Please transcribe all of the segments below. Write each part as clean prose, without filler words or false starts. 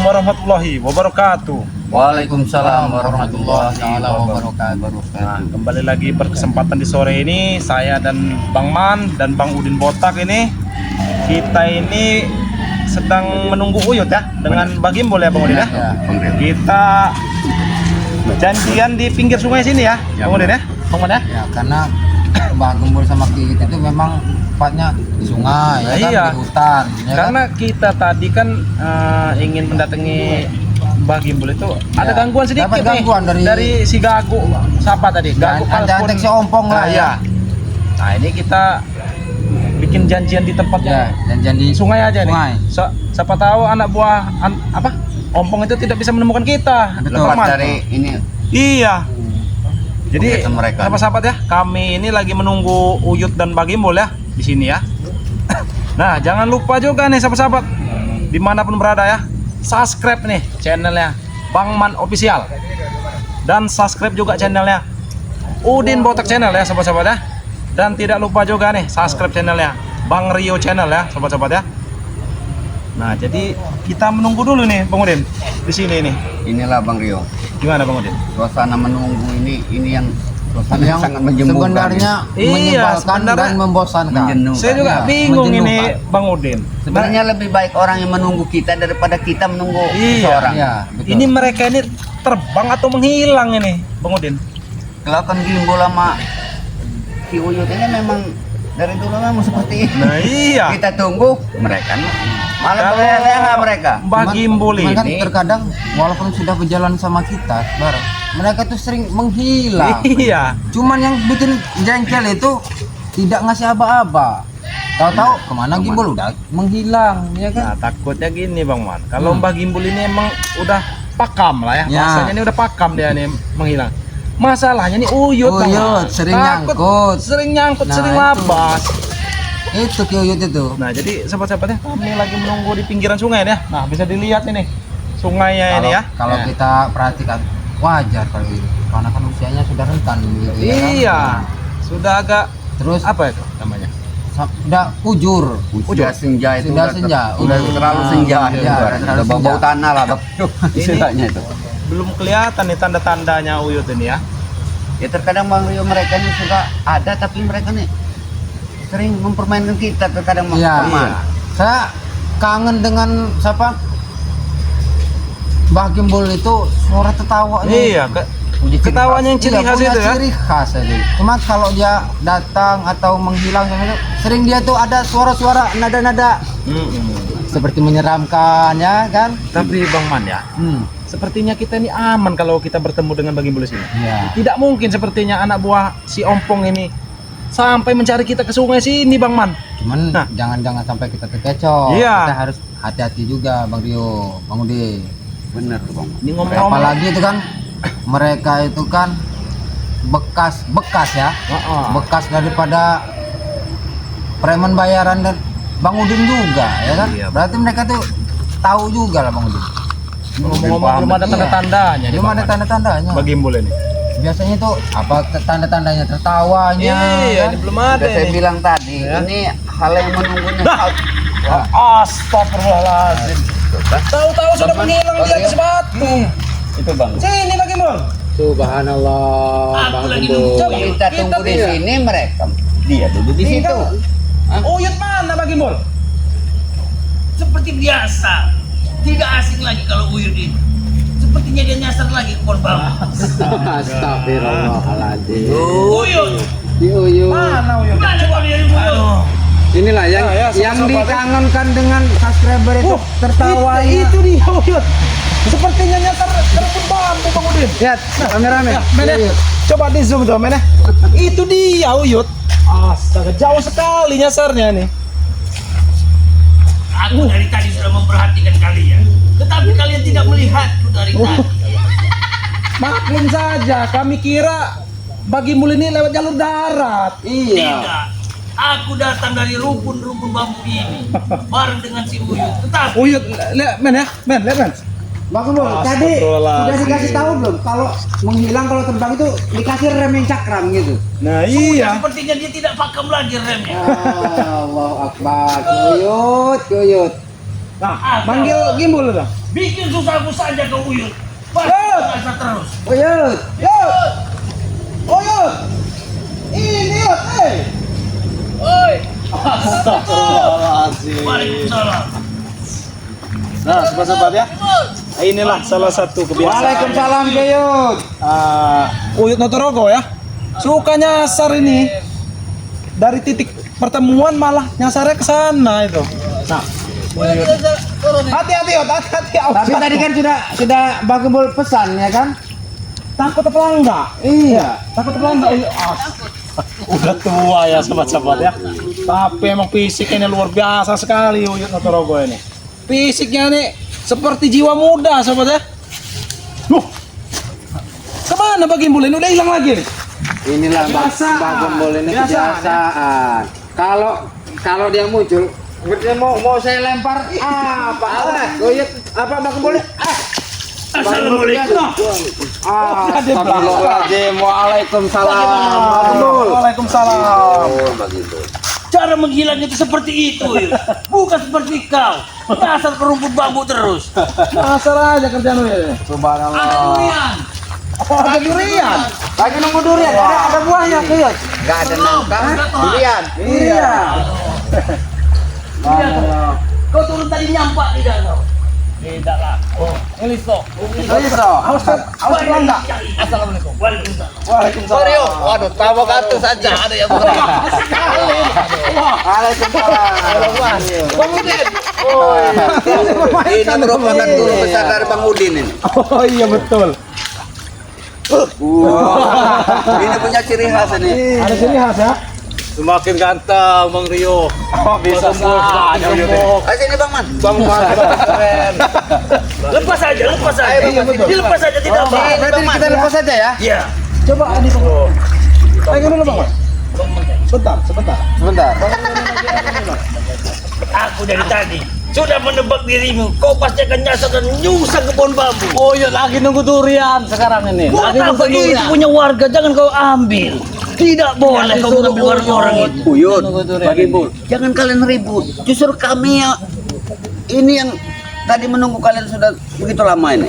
warahmatullahi wabarakatuh. Waalaikumsalam warahmatullahi wabarakatuh. Nah, kembali lagi berkesempatan di sore ini saya dan Bang Man dan Bang Udin Botak ini sedang menunggu Uyut ya dengan Bagim boleh ya Bang Udin ya. Kita janjian di pinggir sungai sini ya, Bang Udin ya. Bang Man ya. Ya, karena Mbak Gembul sama kita itu memang tempatnya di sungai, ya kan, Iya. di hutan. Ya Karena kita tadi kan ingin mendatangi Mbah Gimbul itu ada gangguan sedikit dapat gangguan nih dari si Gagu. Siapa tadi? Gagu Antek si Ompong lah ya. Nah, ini kita bikin janjian di tempatnya. Dan di Sungai aja sungai. nih. Siapa tahu anak buah Ompong itu tidak bisa menemukan kita. Lepas Bang Man. dari ini. Iya. Jadi Kegiatan mereka. sahabat-sahabat ya, kami ini lagi menunggu Uyut dan Mbah Gimbul ya di sini ya. Nah, jangan lupa juga nih sahabat-sahabat dimanapun berada ya, subscribe nih channelnya Bang Man Official dan subscribe juga channelnya Udin Botak Channel ya sahabat-sahabat ya. Dan tidak lupa juga nih subscribe channelnya Bang Rio Channel ya sahabat-sahabat ya. Nah, jadi kita menunggu dulu nih Bang Udin di sini nih. Inilah Bang Rio. Gimana Bang Udin? Suasana menunggu ini yang suasana yang sangat menjemukan. Sebenarnya Iya, menyebalkan sebenarnya dan membosankan. Saya juga Ya, bingung ini menjenuhkan. Bang Udin. Sebenarnya lebih baik orang yang menunggu kita daripada kita menunggu Iya. seseorang. Ya, betul. Ini mereka ini terbang atau menghilang ini, Bang Udin? Kalau kan Gimbul sama si Uyut ini memang dari dulu memang seperti ini. Nah iya. Kita tunggu mereka malah Kalau berleha mereka. Mbah Gimbul Cuman kan ini, terkadang walaupun sudah berjalan sama kita bareng, mereka tuh sering menghilang. iya. Cuman yang bikin jengkel itu tidak ngasih aba-aba. Tahu-tahu kemana Gimbul udah menghilang, ya Nah, kan? takutnya gini Bang Man. Kalau Mbah Gimbul ini emang udah pakam lah ya, Ya. bahasanya ini udah pakam dia nih menghilang. Masalahnya nih Uyut, Bang Man. sering Takut, nyangkut. sering nyangkut, Nah, sering itu. labas. Itu Uyut itu. Nah, jadi sahabat-sahabatnya kami lagi menunggu di pinggiran sungai ya. Nah, bisa dilihat ini sungainya ini ya. Kalau Nah. kita perhatikan wajar kalau itu. Karena kan usianya sudah rentan gitu, ya kan? Iya, sudah agak Terus apa itu namanya? udah ujur. Sudah senja itu Sudah senja. udah terlalu senja Ya, itu. terlalu Udah bau senja. tanah lah istilahnya itu. Belum kelihatan nih tanda-tandanya Uyut ini ya. Ya terkadang Bang Rio mereka ini sudah ada tapi mereka nih sering mempermainkan kita terkadang Iya. teman. Saya kangen dengan siapa? Mbah Gimbul itu suara tertawanya. Iya, ketawanya yang ciri khas punya itu ya. ciri khas itu. Cuma kalau dia datang atau menghilang sama itu, sering dia tuh ada suara-suara nada-nada seperti menyeramkan ya kan? Tapi Bang Man ya, sepertinya kita ini aman kalau kita bertemu dengan Bang Gimbul sini. Iya. Tidak mungkin sepertinya anak buah si Ompong ini sampai mencari kita ke sungai sini Bang Man. Cuman Nah. jangan sampai kita terkecoh. Iya. Kita harus hati-hati juga Bang Rio, Bang Udi. Bener tuh Bang. Ini ngomong-ngomong. Apalagi itu kan mereka itu kan bekas ya. Bekas daripada preman bayaran dan Bang Udin juga ya kan. Iya. Berarti mereka tuh tahu juga lah Bang Udin. Ngomong-ngomong belum ada Iya. tanda-tandanya nih, Belum Bang ada Man. tanda-tandanya. Bang Gimbul ini. Biasanya tuh apa tanda-tandanya tertawanya. Iya, kan? ini belum ada Sudah saya ini. bilang tadi, Ya. ini hal yang menunggunya. Astagfirullahaladzim. Tahu-tahu sudah menghilang di atas batu. Itu Bang. Sini Bang Gimbul. Subhanallah Bang lagi Gimbul. nunggu. Coba. Kita tunggu di sini mereka. Dia duduk di situ. Uyut mana Bang Gimbul? Seperti biasa, tidak asing lagi kalau Uyut ini. Sepertinya dia nyasar lagi ke pohon bambu. Astagfirullahaladzim. Uyut, Uyuh. Mana Uyut? mana kau dari Uyut? Inilah yang Ya, ya, yang sama-sama. dikangenkan dengan subscriber itu tertawanya. Itu dia Uyut. Sepertinya nyasar telepon bambu Bang Udin. Lihat kameramen. Ya, men, Iya, ya. Coba di zoom coba men ya. Itu dia Uyut. Astaga, jauh sekali nyasarnya nih. Aku dari tadi sudah memperhatikan kalian, tetapi kalian tidak melihatku dari tadi. Maklum saja, kami kira bagi mul ini lewat jalur darat. Iya. Tidak, aku datang dari rumpun-rumpun bambu ini, bareng dengan si Uyut. Tetapi Uyut, lihat men ya, men, lihat men. Bang Gembul, tadi Astagfirullahaladzim. sudah dikasih tahu belum kalau menghilang kalau terbang itu dikasih rem yang cakram gitu. Nah sudah iya. sepertinya dia tidak pakam lagi remnya. Allahu Akbar. Kuyut. Nah, manggil Gimbul udah. Bikin susahku saja kau Uyut. Uyut! Masa terus. Uyut. Yud! Oh Yud! Ini Yud, Oi. Astagfirullahaladzim. Waalaikumsalam. Nah, sobat-sobat ya. Inilah salah satu kebiasaan. Waalaikumsalam Uyut. Uyut Notorogo ya. Suka nyasar ini. Dari titik pertemuan malah nyasarnya ke sana itu. Nah, Uyut. Hati-hati Yud, hati-hati. Tapi tadi kan sudah Bagembul pesan ya kan? Takut pelangga. Iya, takut pelangga. Udah tua ya sobat-sobat ya. Tapi emang fisiknya ini luar biasa sekali Uyut Notorogo ini. Fisiknya nih seperti jiwa muda sobat ya. Kemana Bagembul ini? Udah hilang lagi nih. Inilah Kebiasaan. Bagembul ini Kebiasaan, kebiasaan. Kalau dia muncul, dia mau saya lempar apa? Uyut apa Bagembul? Assalamualaikum. Astagfirullahaladzim. Waalaikumsalam. Bagembul. Waalaikumsalam. Cara menghilang itu seperti itu, Uyut. Bukan seperti kau. Dasar kerumput bambu terus. Asal aja kerjaan lu ya. Ada Subhanallah. durian. Oh, ada durian. Lagi nunggu durian. Ada buahnya, Uyut. Enggak ada nangka. Durian. Iya. Kau turun tadi nyampak tidak kau? Tidak lah. Oh, Eliso. Awas pelangga. Assalamualaikum. Waalaikumsalam. Waalaikumsalam. Waduh, tahu katu saja ada yang Waalaikumsalam. Bang Udin. Ini merupakan guru besar dari Bang Udin ini. Oh iya betul. Ini punya ciri khas ini. Ada sini khas ya. Semakin ganteng Bang Rio. Oh bisa saja. Ayo sini Bang Man. Bang keren. Lepas saja, lepas saja. Iya, betul. Dilepas saja tidak apa. Berarti kita lepas saja ya? Iya. Coba Adi Bang. Ayo dulu Bang. Sebentar. Sebentar. Aku dari tadi sudah menebak dirimu. Kau pasti akan nyasar dan nyusah ke pohon bambu. Oh iya lagi nunggu durian sekarang ini. Buat Lagi apa nunggu itu durian. punya warga? Jangan kau ambil. Tidak boleh kau mengambil warga orang itu. Uyut. Bagembul. Jangan kalian ribut. Justru kami yang ini yang tadi menunggu kalian sudah begitu lama ini.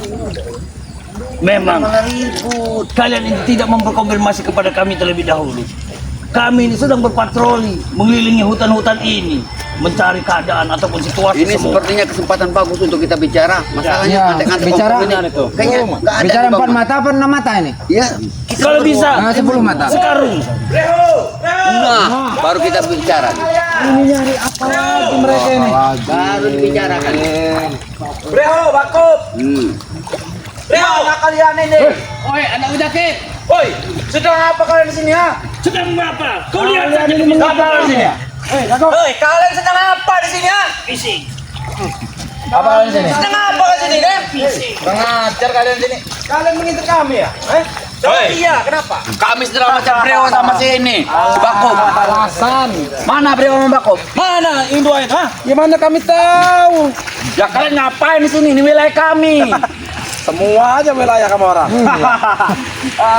Memang Malah ribut. kalian ini tidak memperkonfirmasi kepada kami terlebih dahulu. Kami ini sedang berpatroli mengelilingi hutan-hutan ini, mencari keadaan ataupun situasi Ini semua. sepertinya kesempatan bagus untuk kita bicara. Masalahnya Ya, ada bicara ini. itu. Kayaknya nggak ada Bicara di Bang 4 Man. mata apa 6 mata ini? Ya. kita Kalau berdua. bisa, Nah, 10 mata. sekarung. Nah, baru kita bicara. Ini nyari apa lagi mereka ini? Baru dibicarakan. Breho, Bakub. Mana kalian ini? Oi, anak ujakit. Woi, sedang apa kalian di sini ya? Sedang apa? Kau lihat saja Kalian ini mengapa di sini ya? Hei, kalian sedang apa di sini ya? Fisik. Apa kalian di sini? Sedang apa di sini kan? Fisik. Mengajar kalian di sini. Kalian mengintai kami ya? Iya, kenapa? Kami sedang macam Breo sama si ini. Bakub. Alasan. Mana Breo sama Bakub? Mana Induain? Hah? Ya mana kami tahu? Ya kalian ngapain di sini? Ini wilayah kami. Semua aja wilayah kamu orang.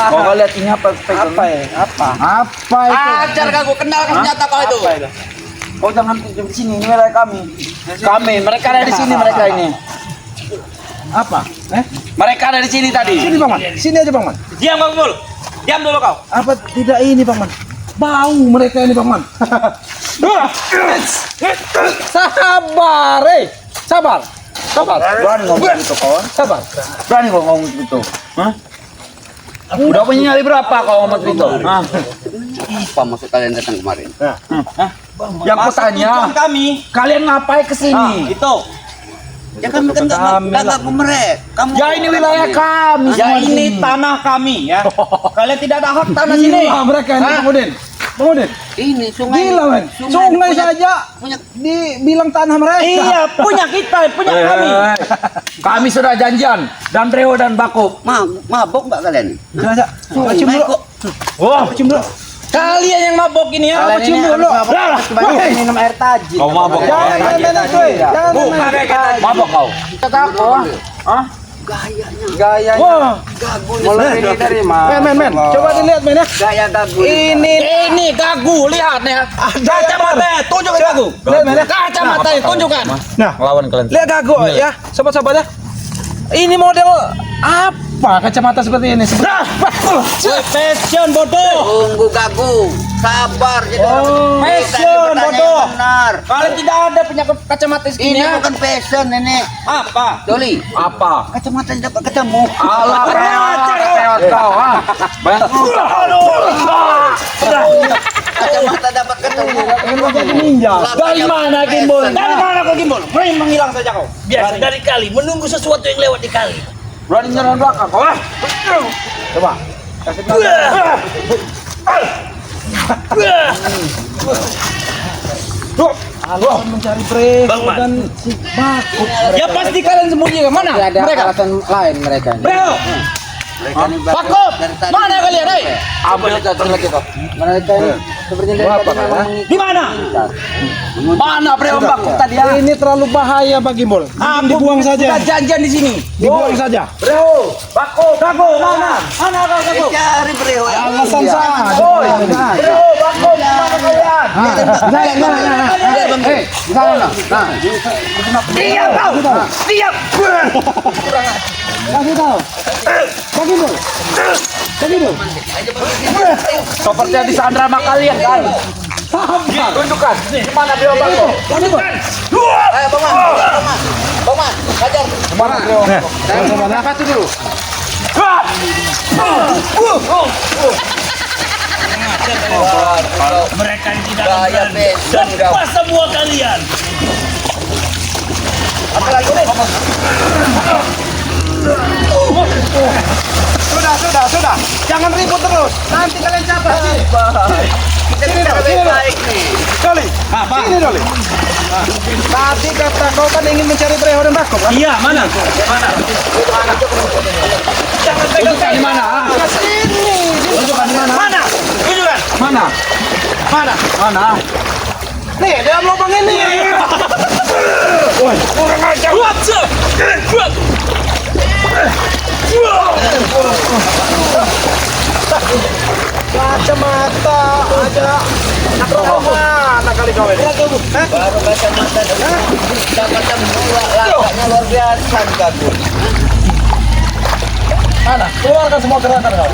Kau nggak lihat ini apa? Apa ya? Apa? Apa itu? Ajar kamu kenal senjata kau itu. Apa itu? Oh jangan di sini, ini wilayah kami. Mereka ada di sini mereka ini. Apa? Mereka ada di sini tadi. Sini Bang Man. Sini aja Bang Man. Diam Bang Bul. Diam dulu kau. Apa tidak ini Bang Man? Bau mereka ini Bang Man. Sabar, sabar. Berani ngomong gitu kawan. Sabar. Berani kau ngomong gitu. Hah? Udah punya nyali berapa kau ngomong gitu? Hah? Apa maksud kalian datang kemarin? Yang kutanya, kalian ngapain kesini? Itu. Ya kami kan nggak ke mereka. Kamu Ya ini wilayah kami. Ya ini tanah kami ya. Kalian tidak ada hak tanah sini. Gila mereka ini Bang Udin. Bang Udin. ini sungai. Gila men. Sungai punya- saja punya dibilang tanah mereka. Iya, punya kita, punya kami. Kami sudah janjian dan Breo dan Bakub. mabok nggak kalian? Jangan, cium Sungai dulu. kok. Wah, cium dulu. Kalian yang mabok ini ya. Kalian cium ini dulu. harus kebanyakan minum air tajin. Kau mabok. Jangan main cuy. Jangan main. Mabok kau. Aku. Hah? Gayanya. Wah, Mulai ini dari mana? men. Coba dilihat men ya. Gaya gagu. Ini gagu, lihat nih. Kacamata, tunjukkan aku. Lihat men ya. Kacamata tunjukkan. Nah, Lawan kalian. lihat gagu ya. Sobat-sobat ya. Ini model apa kacamata seperti ini? Fashion bodoh. Tunggu gagu. Sabar jadi Fashion bodoh. Benar. Kalian tidak ada punya kacamata Ini segini. bukan fashion ini. Apa? Doli, Apa? kacamata dapat ketemu. Alah, reot kau, ha? Kacamata dapat ketemu. Dari mana Gimbal? Dari mana kau Gimbal? Main menghilang saja kau. Biasa dari kali, menunggu sesuatu yang lewat di kali. Berani nyerang belakang kau, ha? Coba. Kasih belakang. Alasan mencari brek Bang Man. dan si Bakut. Ya pasti kalian sembunyi ke mana? Tidak ada Mereka. alasan lain mereka ini. Bro, Mereka ini Bakut. dari tadi. Mana kalian, hei? Ambil jatuh lagi kau. Mereka ini sepertinya dari tadi memang Di mana? Mana Bro Bakut tadi, ha? Ini terlalu bahaya bagi Bol. Aku Dibuang saja. sudah janjian di sini. Dibuang saja. Bro, Bakut. Kago, mana? Mana kau Kago? cari bro. Alasan Iya. saja. Oi, Bro, Bakut, mana kalian? Di sana nah. Nah, Diam kau. Diam. Kasih tahu. Bagi Bol. Bagi Bol. Seperti yang disandra sama kalian kan? Tunjukkan. Di mana Bro Bakut? ayo Bang Man. Bang Man, hajar. Mana Bro? Apa itu dulu? Mereka tidak Gaya berani. fashion kau. Lepas semua kalian. Sudah. Jangan ribut terus. Nanti kalian capek. Sini Doli. Sini Doli. Tadi kata kau kan ingin mencari Breho dan Bakut kan? Iya, mana? Jangan pegang di mana? Sini. Tunjukkan di mana? Mana? Tunjukkan. Mana? Mana? Mana? Nih, dalam lubang ini. Kurang ajar. Kacamata aja. Mana kali kau ini? Baru kacamata dapat tembula lagaknya luar biasa gagu. Mana? Keluarkan semua gerakan kau.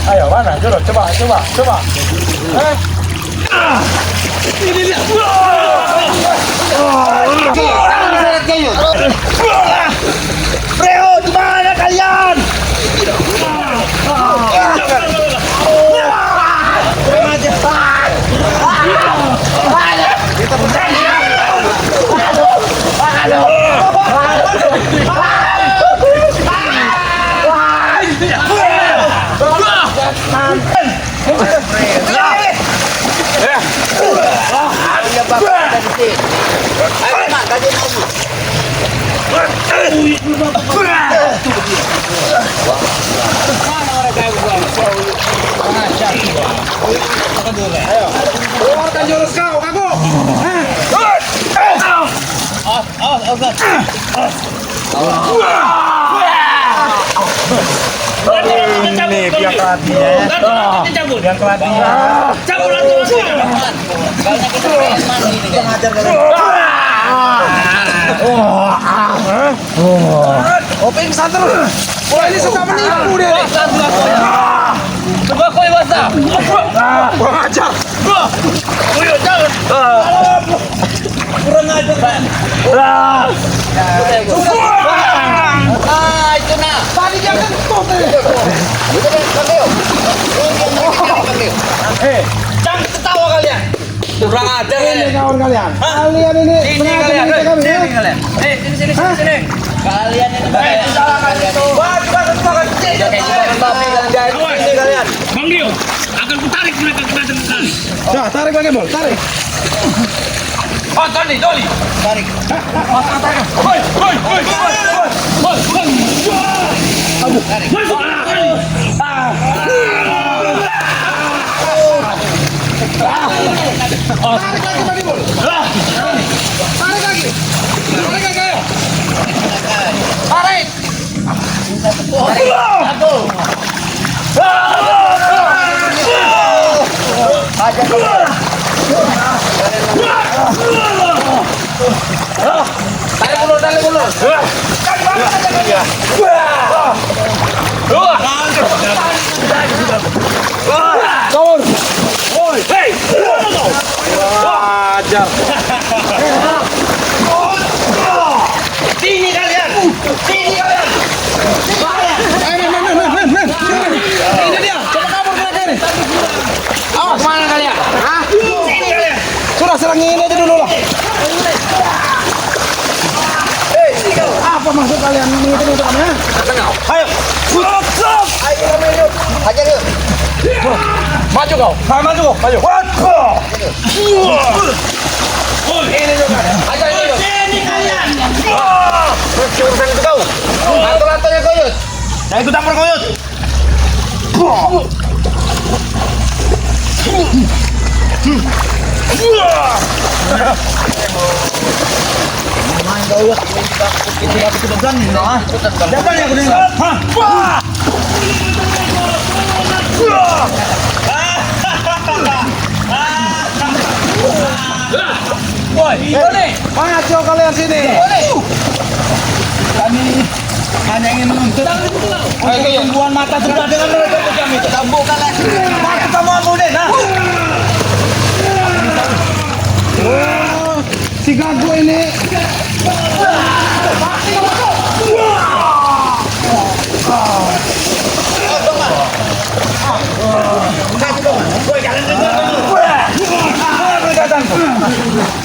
Ayo, mana? Coba. Bro, di mana kalian? Ada bapak ada di sini. Ayo Mak, gaji lagi. Keluarkan jurus kau, Kago. Ini biar keladinya ya. Cabut. Yang keladinya. Cabut langsung. Kayaknya kita pengen mandi ini kan. Oh, pingsan terus. Wah, ini suka menipu dia. Coba kau basta. Kurang ajar. Ayo jangan. Kurang ajar kan? Ah, itu nah. Tadi dia kentut. Itu kan Kageo. Ini yang Jangan ketawa kalian. Kurang ajar Ini kalian. kawan kalian. Kalian ini Ini sengaja kalian. mengejek kami, ya? Kalian. Sini. kalian ini kalian. Wah, coba babi kalian. Ini kalian. Bang Dio, akan kutarik mereka ke dalam kali. Nah, tarik lagi, Bol. Tarik. Oh, Doli. Tarik. Masuk kali. Tarik lagi, Bagi Bol. Tarik lagi. Ayo. Tarik. Tarik ulur. Ajar. Sini kalian. Sini kalian. Ini dia. Coba kabur mereka ini. Awas kemana kalian? Hah? Sini kalian. Sudah serang ini aja dulu lah. Apa maksud kalian mengikuti kami? Ayo. Hajar yuk. Maju kau. Maju kau. Maju. Ini juga. Hajar yuk. Sini kalian. Urusan itu kau. Atur-aturnya kau yuk. Saya ikut campur kau, Yud. Siapa yang aku dengar? Woi, ini. Maju kalian sini. Kami hanya ingin menuntut pertumbuhan mata sudah dengan menuntut kami. Bukan lagi. Mata kamu ampun deh, nah. Si gagu ini.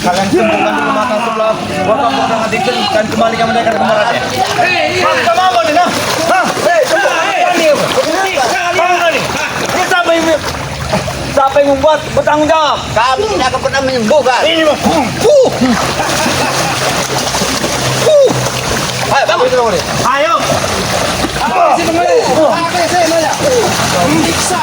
Kalian sembuhkan dulu mata sebelah. Buat kamu jangan dikit dan kembalikan mereka ke kemarannya. Mata mama nih, nah. Siapa yang membuat bertanggung jawab? Kami tidak akan pernah menyembuhkan. Ini bang. Ayo, bangun dulu. Ayo. Siksa.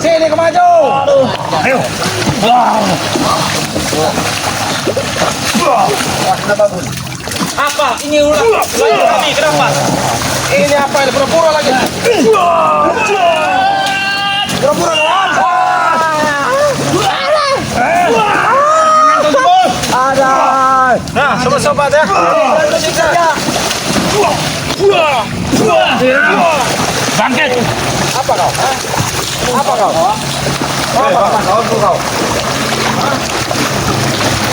Sini ke maju. Ayo. Apa? Ini ulah. Kami kenapa? Ini apa ini? Pura-pura lagi. Pura-pura lawan. Ada. Nah, sobat-sobat ya. Bangkit. Apa kau? Apa kau? Kau.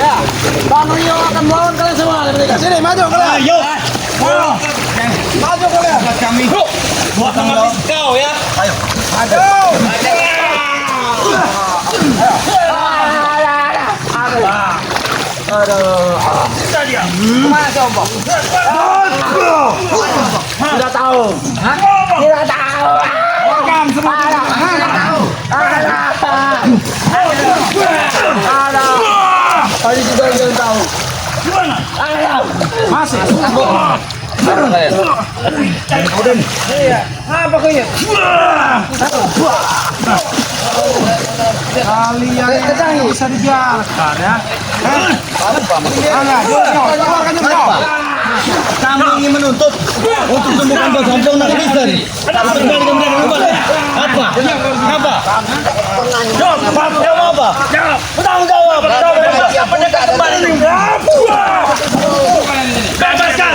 Ya, Bang Rio akan melawan kalian semua. Sini, maju kalian. Ayo. Maju kalian. Kami. Buat sama kau ya. Maju. Kita dia. Kemana coba? Tidak tahu. Tidak tahu. Rekam semua. Ada. Tadi juga tidak tahu. Gimana? Masih. Iya. Apa kayaknya? Kalian bisa dibiarkan ya. Keluarkan juga. Kami ingin menuntut untuk sembuhkan Bang dan Kristen. Kembalikan mereka kembali. Apa? Jawab apa? Bertanggung jawab. Siapa yang kembali? Bebaskan.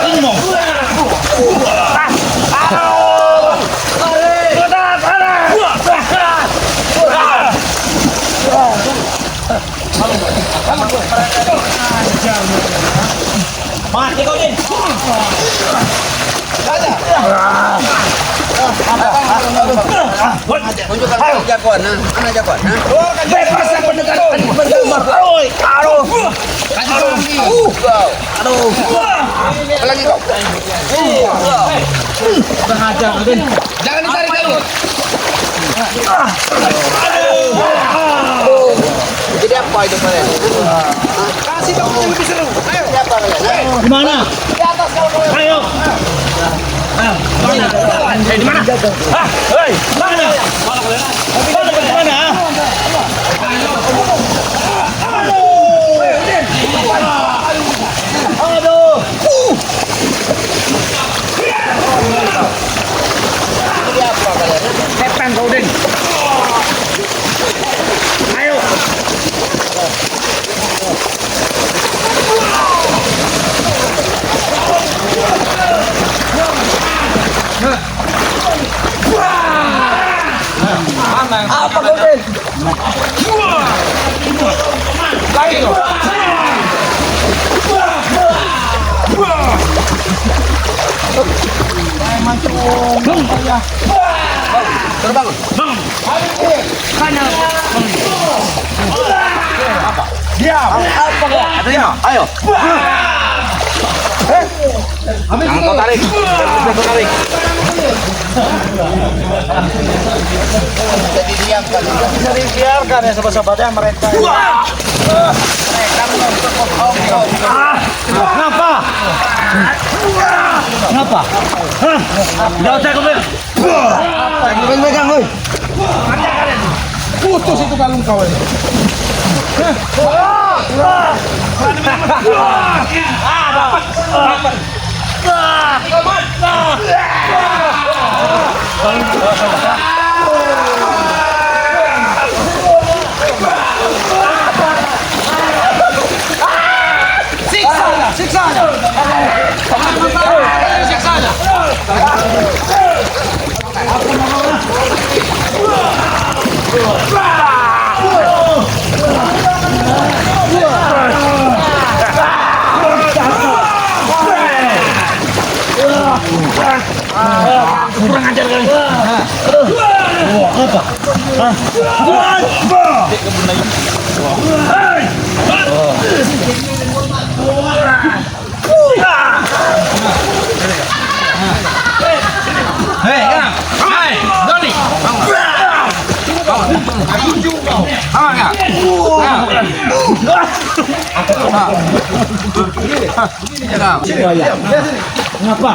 Ini mau. Mati kau Din. Tunjukkan jagoan, nah. Mana jagoan, nah? Bebaskan pendekatan. Aduh. Lagi kau. Jangan ditarik dulu. Jadi apa itu kalian? Kasih tahu lebih seru. Ayo. Siapa kalian? Di mana? Di atas kau. Ayo. Di mana? Hah? Hei, mana? Mana kemana? Aduh. Setan kau, Den. Ayo. Apa kau, Den? Lain kau. Terbangun. Ayo. Jangan kau tarik. Jangan kau tarik. Bisa dibiarkan ya sahabat-sahabatnya mereka. Kenapa? Kenapa? Hah? Enggak usah kau Pegang, woi. Putus itu kalung kau ini. Siksa aja. Siksa aja. kurang ajar kali. Apa? Hei, Kang. Hai, Doni. Kenapa?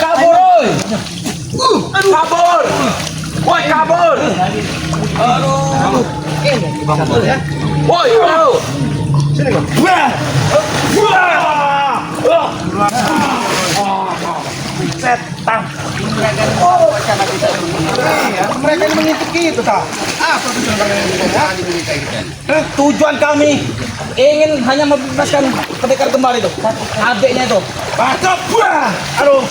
Kabur, oi. Woi, kabur, oi. Kabur. Woi, kabur. Woi, aduh. Sini kau. Setan. Mereka ini mengintip gitu, tak? Apa tujuan kalian? Tujuan kami ingin hanya membebaskan pendekar kembar itu, adiknya itu. Bacot, aduh,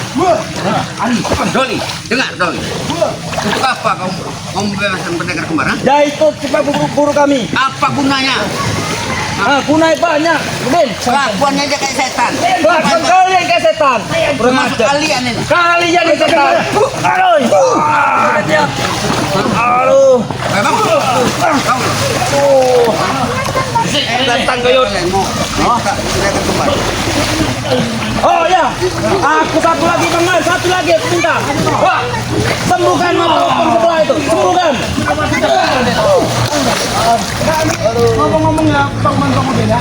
Doli, dengar Doli. Untuk apa kau membebaskan pendekar kembar? ya itu sebab guru kami. Apa gunanya? Gunanya banyak, Ben. Kelakuannya aja kayak setan. Kelakuan kalian kayak setan. Termasuk kalian ini. Kalian yang setan. Aduh. Aduh. Datang gayut. Pendekar kembar. Oh ya, aku satu lagi Bang Man, satu lagi aku minta. Wah, sembuhkan mata hukum sebelah itu, sembuhkan. Ngomong-ngomong ya, Bang Man kemudian ya.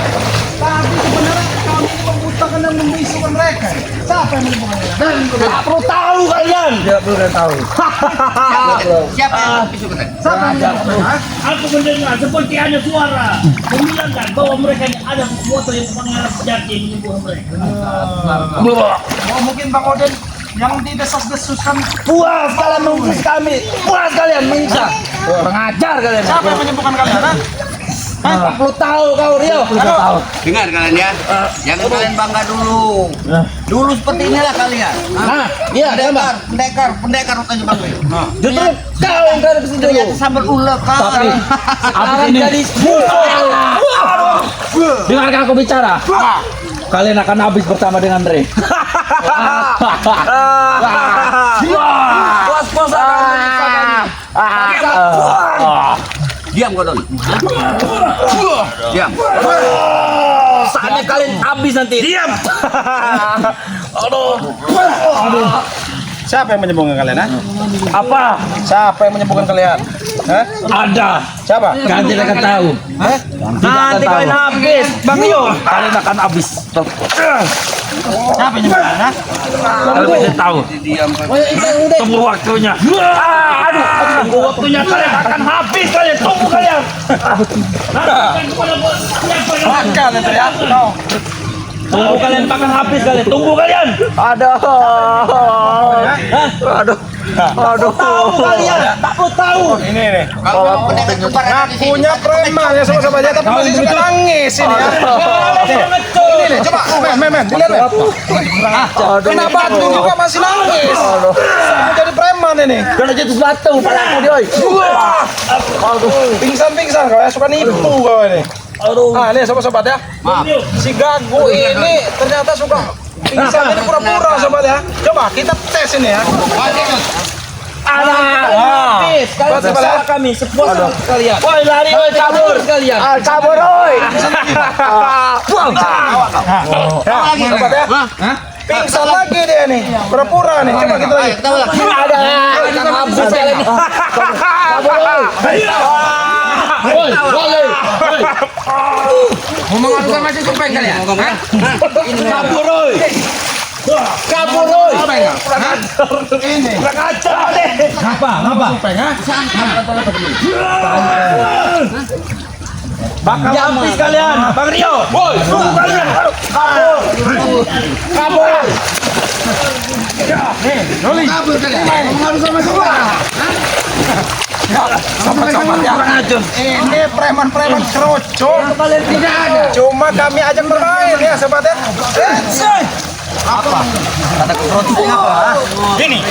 Tapi sebenarnya kami membutakan dan membisukan mereka. Siapa yang membisukan? Tak perlu tahu kalian. Tidak perlu tahu. Siapa yang bisukan? Siapa yang membisukan? Aku mendengar seperti ada suara membilangkan bahwa mereka ini ada sesuatu yang mengarah sejati yang menyembuh mereka. Oh, mungkin Bang Oden yang didesas-desus kami puas kalian mengutus kami, puas kalian menyiksa. Pengajar kalian. Siapa yang menyembuhkan kalian? Tak perlu tahu kau Rio. Dengar kalian ya. Jangan kalian bangga dulu. Dulu seperti inilah kalian. Iya, Pendekar hutan Jepang. justru kau yang kalian kesini dulu. Ternyata sambal ulet kan. Sekarang jadi dengarkan aku bicara. Kalian akan habis bersama dengan Rey. Puas-puasan. Diam kau Doli. Diam. Saatnya kalian habis nanti. Diam. Aduh. Siapa yang menyembuhkan kalian? Apa? Siapa yang menyembuhkan kalian? Ada. Siapa? Kalian tidak akan tahu. Nanti kalian habis. Bang Rio. Kalian akan habis. Siapa yang menyembuhkan? Kalian tidak tahu. Tunggu waktunya. Aduh. Tunggu waktunya kalian akan habis kalian. Tunggu kalian. Makan itu ya. Tunggu kalian akan habis kalian. Tunggu kalian. Aduh. Tahu kalian. Tak mau tahu. Ini nih. Kalau pendekar kembar Ngakunya preman ya sama-sama aja tapi masih suka nangis ini ya. Ini nih, coba men, dilihat men. Kena batu juga masih nangis. Jadi preman ini. Kena jatuh batu palaku dia. Pingsan kau ya, suka nipu kau ini. Aduh. Nah, ini sobat-sobat ya. Si Gago ini ternyata suka pingsan ini pura-pura sobat ya. Coba kita tes ini ya. Habis kalian salah kami sepuas kalian. Woi lari woi kabur kalian. Kabur woi. Sobat ya. Pingsan lagi dia nih. Pura-pura nih. Coba kita lagi. Ada habis kalian. Kabur woi. Woi, woi. ngomong apa sama si Supeng kalian? Kabur woi. Kabur woi. Ini. Kurang ajar deh. Apa? Supeng ha? Bakal habis kalian. Bang Rio. Woi, tunggu kalian. Kabur. Kabur. Noli. Kabur kalian. Ngomong apa sama Supeng? Sobat-sobat ya. Ini preman-preman kerucut. Kalian tidak ada. Cuma kami ajak bermain ya sobat ya. Apa? Ada kerucutnya apa? Ini.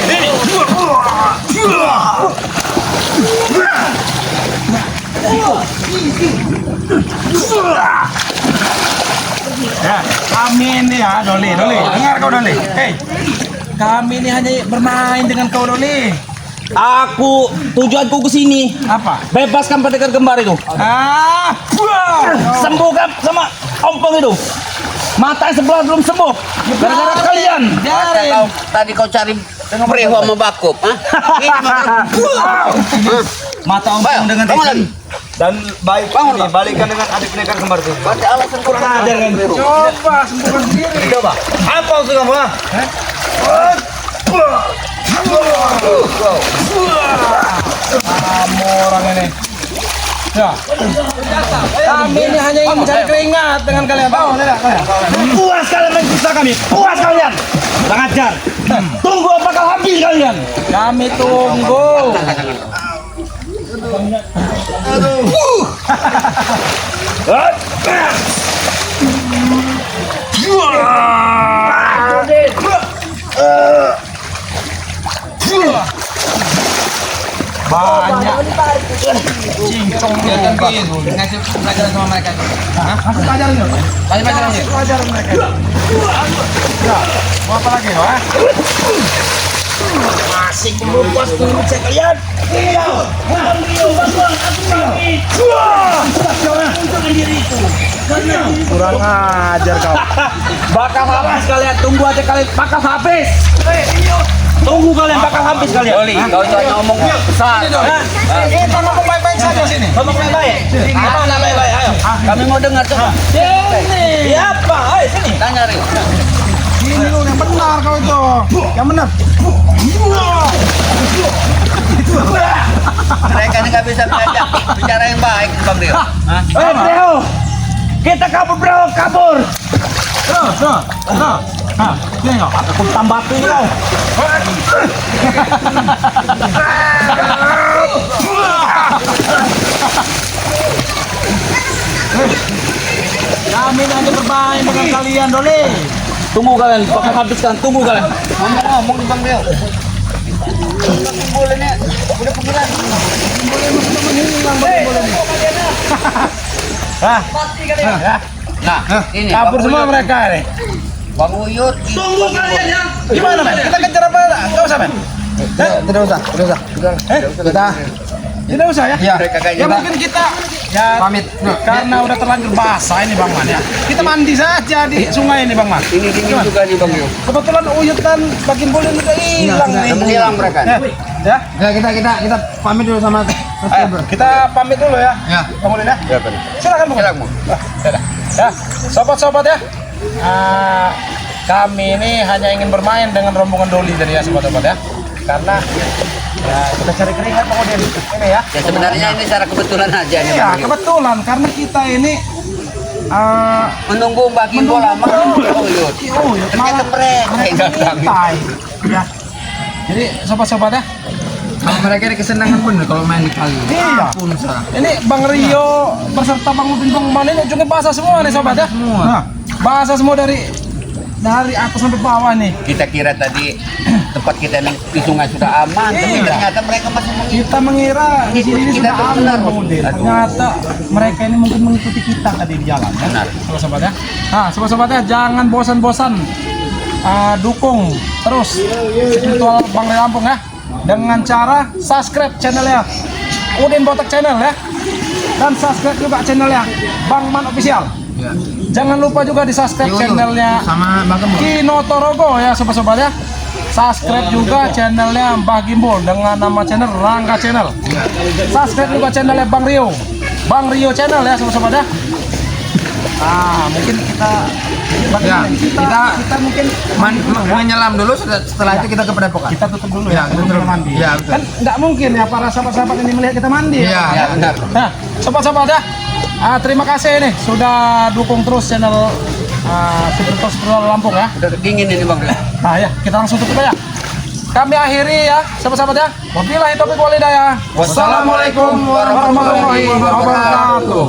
Ya, kami ini ya Doli. Dengar kau Doli. Hei, kami ini hanya bermain dengan kau Doli. Tujuanku ke sini. Apa? Bebaskan pendekar kembar itu. Sembuhkan sama ompong itu. Mata sebelah belum sembuh. Gara-gara kalian. Tadi kau cari preho sama bakop, ha? Mata ompong dengan lagi. dan baik ini balikan dengan adik pendekar kembar itu. Berarti alasan kurang ajar kan? Coba sembuhkan sendiri. Coba. Apa maksud kamu? Ha? Kamu orang ini. Ya. Kami ini hanya ingin mencari keringat dengan kalian. Tahu tidak kalian? Puas kalian menyiksa kami. Puas kalian. Kurang ajar. Tunggu apakah habis kalian. Kami tunggu. Banyak cincong Biarkan begitu. Ngasih pelajaran sama mereka. Kasih pelajaran yuk. Kasih pelajaran aja. Pelajaran mereka. Ya. Mau apa lagi ya? Masih belum puas tunggu saya kalian. Bang Rio, bantuan aku lagi. Untukkan diriku. Kurang ajar kau. Bakal habis kalian. Tunggu aja kalian. Bakal habis. Tunggu kalian bakal habis kalian. Doli, kau itu hanya ngomong besar. Kita ngomong baik-baik saja sini. Ngomong baik-baik. Apa nama baik-baik? Ayo. Kami mau dengar coba. Sini. Siapa? Ayo sini. Tanya Rio. Ini lu yang benar kau itu. Yang benar. Mereka ini nggak bisa belajar bicara yang baik, Bang Rio. Hah? Bro. Kita kabur bro, kabur. Ini kau. Aku tambah batu kau. Kami ini hanya bermain dengan kalian, Doli. Tunggu kalian, bakal habiskan. Tunggu kalian. Ngomong nih Bang Rio. Bolehnya, udah pikiran. Hah? Nah, ini Kabur semua mereka ini. Bang Uyut. Tunggu kalian ya. Gimana men? Kita kejar apa? Enggak usah men. Tidak usah. Kita Tidak usah ya. ya, Ya mungkin kita ya pamit. karena udah terlanjur basah ini Bang Man ya. Kita mandi saja di sungai ini Bang Man. Ini dingin juga nih Bang Uyut. Kebetulan Uyut kan bagian boleh udah hilang nih. Hilang mereka. Ya. Ya kita pamit dulu sama Ayo, subscriber. kita pamit dulu ya. Ya. Bang Ulin ya. Ya benar. Silakan Bang. Silakan. Ya, sobat-sobat ya. Kami ini hanya ingin bermain dengan rombongan Doli dari ya sobat-sobat ya. Karena ya kita cari keringat Bang Udin ini ya. Ya sebenarnya ini secara kebetulan aja nih Iya, Bang Uyut. kebetulan karena kita ini Menunggu Mbak Kimbo lama Bang Uyut. Ternyata mereka yang datang. Ya. Jadi sobat-sobat ya. Kalau mereka ini kesenangan bener kalau main di kali. Iya. Ampun sah. Ini Bang Rio beserta Bang Udin Bang Man ini ujungnya basah semua nih sobat ya. Semua. Nah, basah semua dari atas sampai bawah nih. Kita kira tadi tempat kita di sungai sudah aman, tapi Iya. ternyata mereka masih mengingat. Kita mengira di sini Kita sudah benar, aman Bang. Bang Udin. Aduh. Ternyata mereka ini mungkin mengikuti kita tadi di jalan ya. Benar. Sobat-sobat ya. Nah, sobat-sobat ya jangan bosan-bosan dukung terus spiritual Bang Rio Lampung ya dengan cara subscribe channelnya Udin Botak Channel ya, dan subscribe juga channelnya Bang Man Official. Ya. Jangan lupa juga di subscribe Yuk, channelnya sama Bang Gembul. Kino Torogo ya sobat-sobat ya. Subscribe juga channelnya Mbah Gimbol dengan nama channel Rangga Channel. Subscribe juga channelnya Bang Rio Channel ya sobat-sobat ya. Mungkin kita Ya, kita mungkin menyelam dulu setelah itu kita ke padepokan. kita tutup dulu Ya, ya, belum betul. kita mandi. Ya, betul. Kan nggak mungkin ya para sahabat-sahabat ini melihat kita mandi. Iya, Ya benar. Nah, sobat-sobat ya, terima kasih nih sudah dukung terus channel Spiritual Lampung ya. Udah dingin ini Bang Uyut. Nah ya, kita langsung tutup aja. Kami akhiri ya, sahabat-sahabat ya. Wabillahi taufiq wal hidayah. Wassalamualaikum warahmatullahi wabarakatuh.